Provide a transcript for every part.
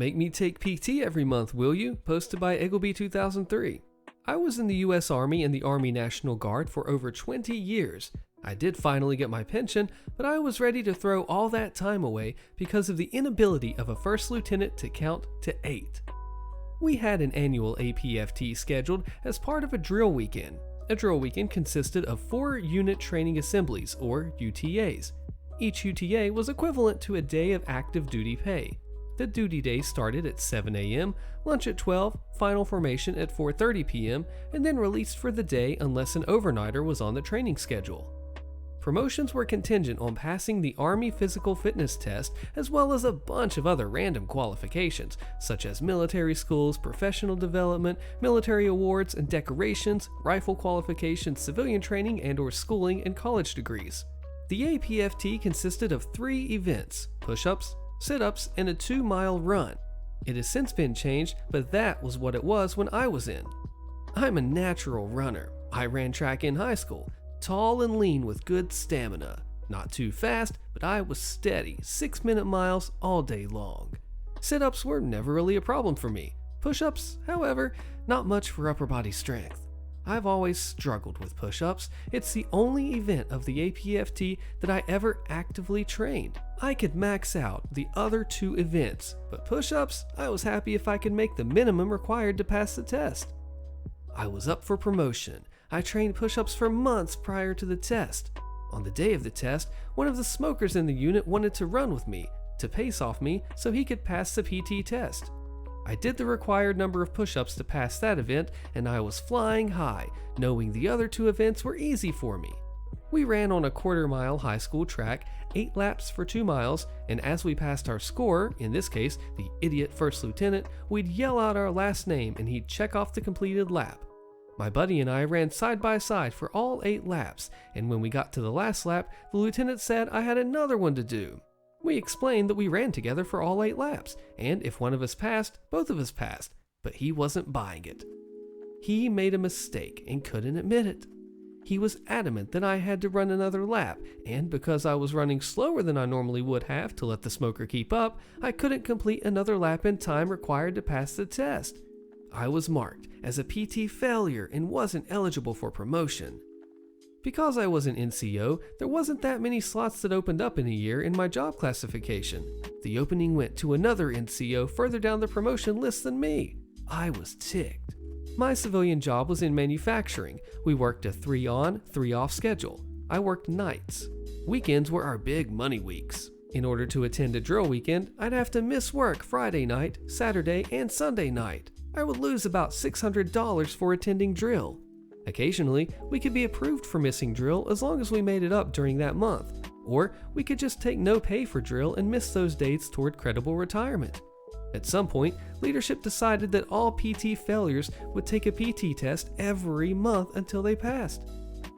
Make me take PT every month, will you? Posted by Eggleby 2003. I was in the US Army and the Army National Guard for over 20 years. I did finally get my pension, but I was ready to throw all that time away because of the inability of a first lieutenant to count to 8. We had an annual APFT scheduled as part of a drill weekend. A drill weekend consisted of 4 unit training assemblies, or UTAs. Each UTA was equivalent to a day of active duty pay. The duty day started at 7 a.m., lunch at 12, final formation at 4:30 p.m., and then released for the day unless an overnighter was on the training schedule. Promotions were contingent on passing the Army Physical Fitness Test, as well as a bunch of other random qualifications, such as military schools, professional development, military awards and decorations, rifle qualifications, civilian training and/or schooling, and college degrees. The APFT consisted of 3 events: push-ups, sit-ups, and a 2-mile run. It has since been changed, but that was what it was when I was in. I'm a natural runner. I ran track in high school. Tall and lean with good stamina. Not too fast, but I was steady, 6-minute miles all day long. Sit-ups were never really a problem for me. Push-ups, however, not much for upper body strength. I've always struggled with push-ups. It's the only event of the APFT that I ever actively trained. I could max out the other 2 events, but push-ups, I was happy if I could make the minimum required to pass the test. I was up for promotion. I trained push-ups for months prior to the test. On the day of the test, one of the smokers in the unit wanted to run with me, to pace off me so he could pass the PT test. I did the required number of push-ups to pass that event, and I was flying high, knowing the other 2 events were easy for me. We ran on a quarter-mile high school track, 8 laps for 2 miles, and as we passed our score, in this case, the idiot first lieutenant, we'd yell out our last name and he'd check off the completed lap. My buddy and I ran side by side for all 8 laps, and when we got to the last lap, the lieutenant said I had another one to do. We explained that we ran together for all 8 laps, and if one of us passed, both of us passed, but he wasn't buying it. He made a mistake and couldn't admit it. He was adamant that I had to run another lap, and because I was running slower than I normally would have to let the smoker keep up, I couldn't complete another lap in time required to pass the test. I was marked as a PT failure and wasn't eligible for promotion. Because I was an NCO, there wasn't that many slots that opened up in a year in my job classification. The opening went to another NCO further down the promotion list than me. I was ticked. My civilian job was in manufacturing. We worked a 3-on, 3-off schedule. I worked nights. Weekends were our big money weeks. In order to attend a drill weekend, I'd have to miss work Friday night, Saturday, and Sunday night. I would lose about $600 for attending drill. Occasionally, we could be approved for missing drill as long as we made it up during that month, or we could just take no pay for drill and miss those dates toward credible retirement. At some point, leadership decided that all PT failures would take a PT test every month until they passed.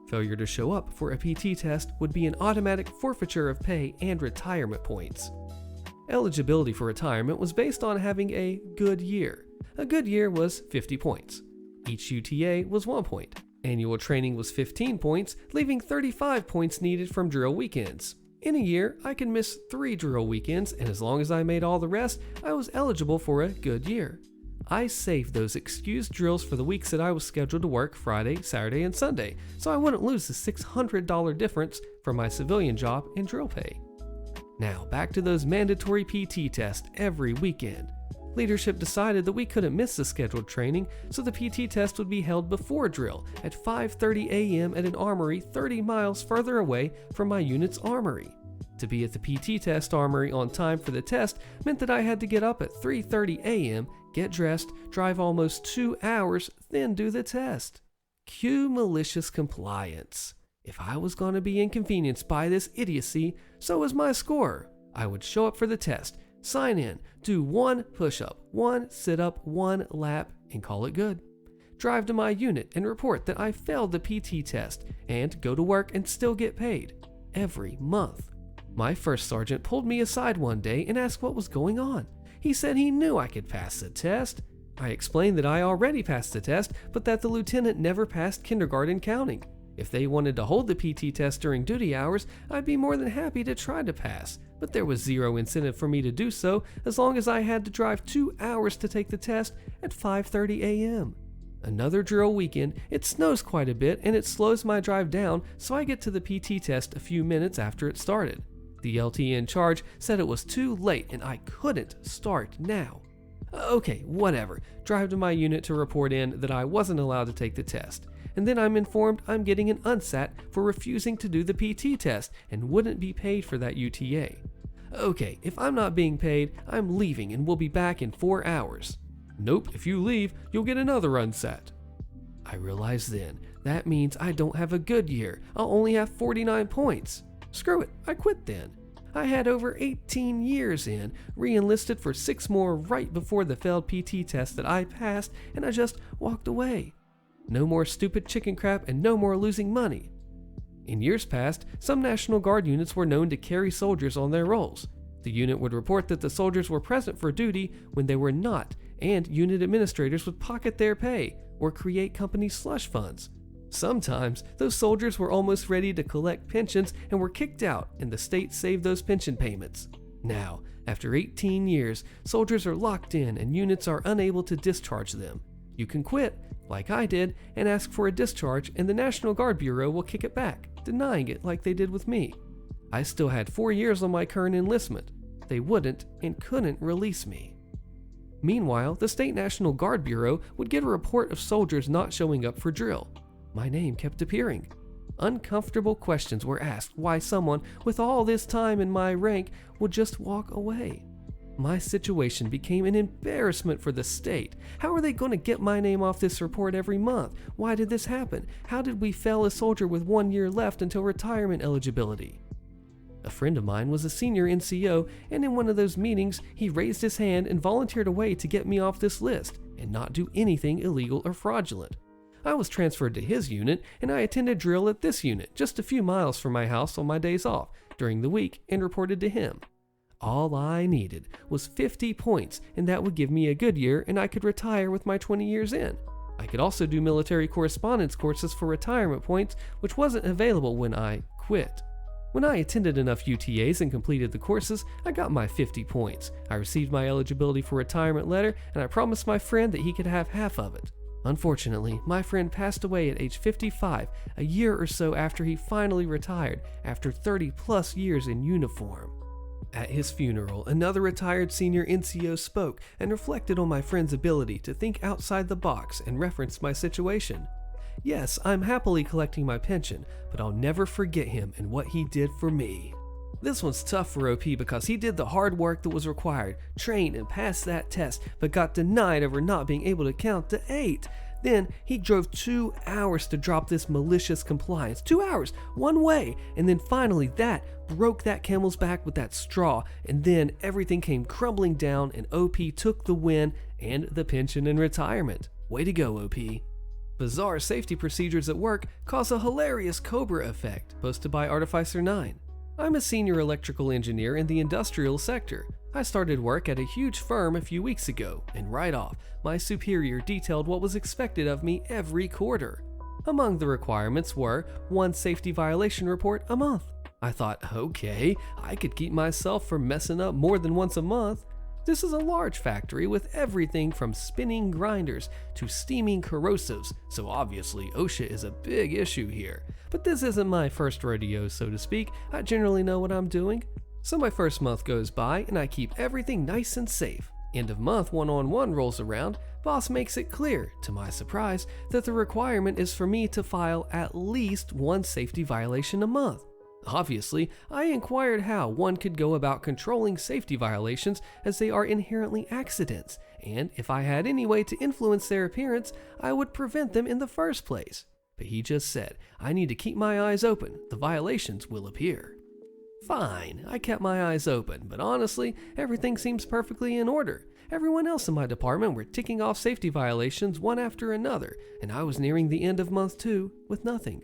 Failure to show up for a PT test would be an automatic forfeiture of pay and retirement points. Eligibility for retirement was based on having a good year. A good year was 50 points. Each UTA was 1 point. Annual training was 15 points, leaving 35 points needed from drill weekends. In a year, I could miss 3 drill weekends, and as long as I made all the rest, I was eligible for a good year. I saved those excused drills for the weeks that I was scheduled to work Friday, Saturday, and Sunday, so I wouldn't lose the $600 difference from my civilian job and drill pay. Now, back to those mandatory PT tests every weekend. Leadership decided that we couldn't miss the scheduled training, so the PT test would be held before drill at 5:30 a.m. at an armory 30 miles further away from my unit's armory. To be at the PT test armory on time for the test meant that I had to get up at 3:30 a.m., get dressed, drive almost 2 hours, then do the test. Cue malicious compliance. If I was going to be inconvenienced by this idiocy, so was my score. I would show up for the test, sign in, do 1 push-up, 1 sit-up, 1 lap, and call it good. Drive to my unit and report that I failed the PT test, and go to work and still get paid. Every month. My first sergeant pulled me aside one day and asked what was going on. He said he knew I could pass the test. I explained that I already passed the test, but that the lieutenant never passed kindergarten counting. If they wanted to hold the PT test during duty hours, I'd be more than happy to try to pass, but there was zero incentive for me to do so as long as I had to drive 2 hours to take the test at 5:30 a.m. Another drill weekend, it snows quite a bit and it slows my drive down, so I get to the PT test a few minutes after it started. The LT in charge said it was too late and I couldn't start now. Okay, whatever. Drive to my unit to report in that I wasn't allowed to take the test. And then I'm informed I'm getting an unsat for refusing to do the PT test and wouldn't be paid for that UTA. Okay, if I'm not being paid, I'm leaving and will be back in 4 hours. Nope, if you leave, you'll get another unsat. I realize then, that means I don't have a good year. I'll only have 49 points. Screw it, I quit then. I had over 18 years in, re-enlisted for 6 more right before the failed PT test that I passed, and I just walked away. No more stupid chicken crap and no more losing money. In years past, some National Guard units were known to carry soldiers on their rolls. The unit would report that the soldiers were present for duty when they were not, and unit administrators would pocket their pay or create company slush funds. Sometimes, those soldiers were almost ready to collect pensions and were kicked out, and the state saved those pension payments. Now, after 18 years, soldiers are locked in and units are unable to discharge them. You can quit, like I did, and ask for a discharge, and the National Guard Bureau will kick it back, denying it like they did with me. I still had 4 years on my current enlistment. They wouldn't and couldn't release me. Meanwhile, the State National Guard Bureau would get a report of soldiers not showing up for drill. My name kept appearing. Uncomfortable questions were asked why someone with all this time in my rank would just walk away. My situation became an embarrassment for the state. How are they going to get my name off this report every month? Why did this happen? How did we fail a soldier with 1 year left until retirement eligibility? A friend of mine was a senior NCO, and in one of those meetings, he raised his hand and volunteered a way to get me off this list and not do anything illegal or fraudulent. I was transferred to his unit, and I attended drill at this unit just a few miles from my house on my days off during the week and reported to him. All I needed was 50 points, and that would give me a good year and I could retire with my 20 years in. I could also do military correspondence courses for retirement points, which wasn't available when I quit. When I attended enough UTAs and completed the courses, I got my 50 points. I received my eligibility for retirement letter, and I promised my friend that he could have half of it. Unfortunately, my friend passed away at age 55, a year or so after he finally retired after 30 plus years in uniform. At his funeral, another retired senior NCO spoke and reflected on my friend's ability to think outside the box and referenced my situation. Yes, I'm happily collecting my pension, but I'll never forget him and what he did for me. This one's tough for OP because he did the hard work that was required, trained and passed that test, but got denied over not being able to count to 8. Then he drove 2 hours to drop this malicious compliance. 2 hours, one way, and then finally that broke that camel's back with that straw, and then everything came crumbling down and OP took the win and the pension and retirement. Way to go, OP. Bizarre safety procedures at work cause a hilarious Cobra effect, posted by Artificer9. I'm a senior electrical engineer in the industrial sector. I started work at a huge firm a few weeks ago, and right off, my superior detailed what was expected of me every quarter. Among the requirements were 1 safety violation report a month. I thought, okay, I could keep myself from messing up more than once a month. This is a large factory with everything from spinning grinders to steaming corrosives, so obviously OSHA is a big issue here. But this isn't my first rodeo, so to speak. I generally know what I'm doing. So my first month goes by and I keep everything nice and safe. End of month one-on-one rolls around. Boss makes it clear, to my surprise, that the requirement is for me to file at least 1 safety violation a month. Obviously, I inquired how one could go about controlling safety violations as they are inherently accidents, and if I had any way to influence their appearance, I would prevent them in the first place. But he just said, I need to keep my eyes open, the violations will appear. Fine, I kept my eyes open, but honestly, everything seems perfectly in order. Everyone else in my department were ticking off safety violations one after another, and I was nearing the end of month 2 with nothing.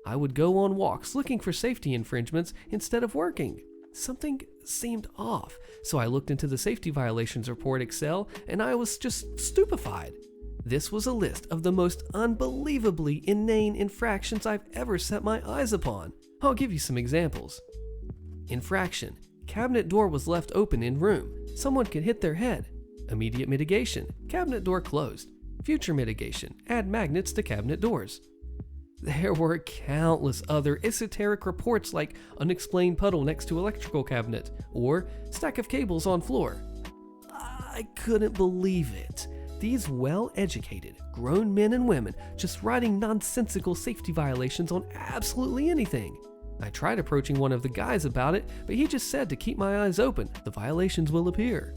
I would go on walks looking for safety infringements instead of working. Something seemed off, so I looked into the safety violations report Excel and I was just stupefied. This was a list of the most unbelievably inane infractions I've ever set my eyes upon. I'll give you some examples. Infraction: cabinet door was left open in room. Someone could hit their head. Immediate mitigation: cabinet door closed. Future mitigation: add magnets to cabinet doors. There were countless other esoteric reports like unexplained puddle next to electrical cabinet or stack of cables on floor. I couldn't believe it. These well-educated, grown men and women just writing nonsensical safety violations on absolutely anything. I tried approaching one of the guys about it, but he just said to keep my eyes open, the violations will appear.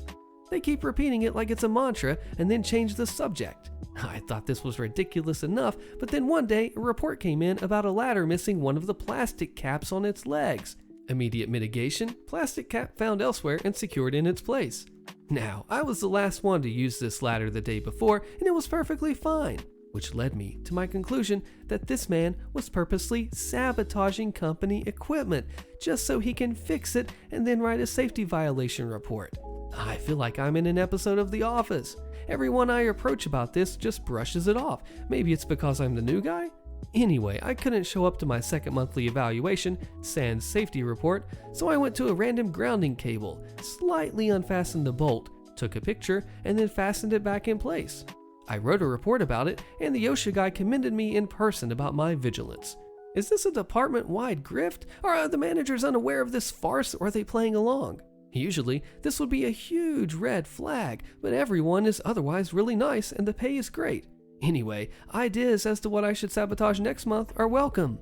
They keep repeating it like it's a mantra and then change the subject. I thought this was ridiculous enough, but then one day a report came in about a ladder missing one of the plastic caps on its legs. Immediate mitigation: plastic cap found elsewhere and secured in its place. Now, I was the last one to use this ladder the day before, and it was perfectly fine, which led me to my conclusion that this man was purposely sabotaging company equipment just so he can fix it and then write a safety violation report. I feel like I'm in an episode of The Office. Everyone I approach about this just brushes it off. Maybe it's because I'm the new guy? Anyway, I couldn't show up to my second monthly evaluation, sans safety report, so I went to a random grounding cable, slightly unfastened the bolt, took a picture, and then fastened it back in place. I wrote a report about it, and the OSHA guy commended me in person about my vigilance. Is this a department-wide grift? Are the managers unaware of this farce, or are they playing along? Usually, this would be a huge red flag, but everyone is otherwise really nice and the pay is great. Anyway, ideas as to what I should sabotage next month are welcome.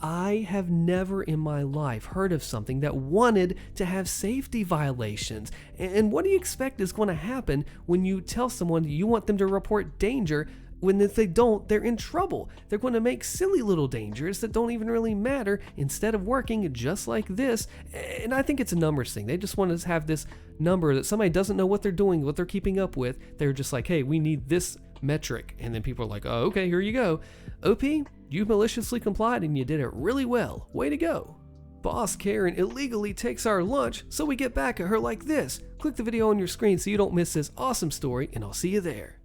I have never in my life heard of something that wanted to have safety violations. And what do you expect is going to happen when you tell someone you want them to report danger when if they don't, they're in trouble? They're going to make silly little dangers that don't even really matter instead of working just like this. And I think it's a numbers thing. They just want to have this number that somebody doesn't know what they're doing, what they're keeping up with. They're just like, hey, we need this metric. And then people are like, oh, okay, here you go. OP, you maliciously complied and you did it really well. Way to go. Boss Karen illegally takes our lunch, so we get back at her like this. Click the video on your screen so you don't miss this awesome story, and I'll see you there.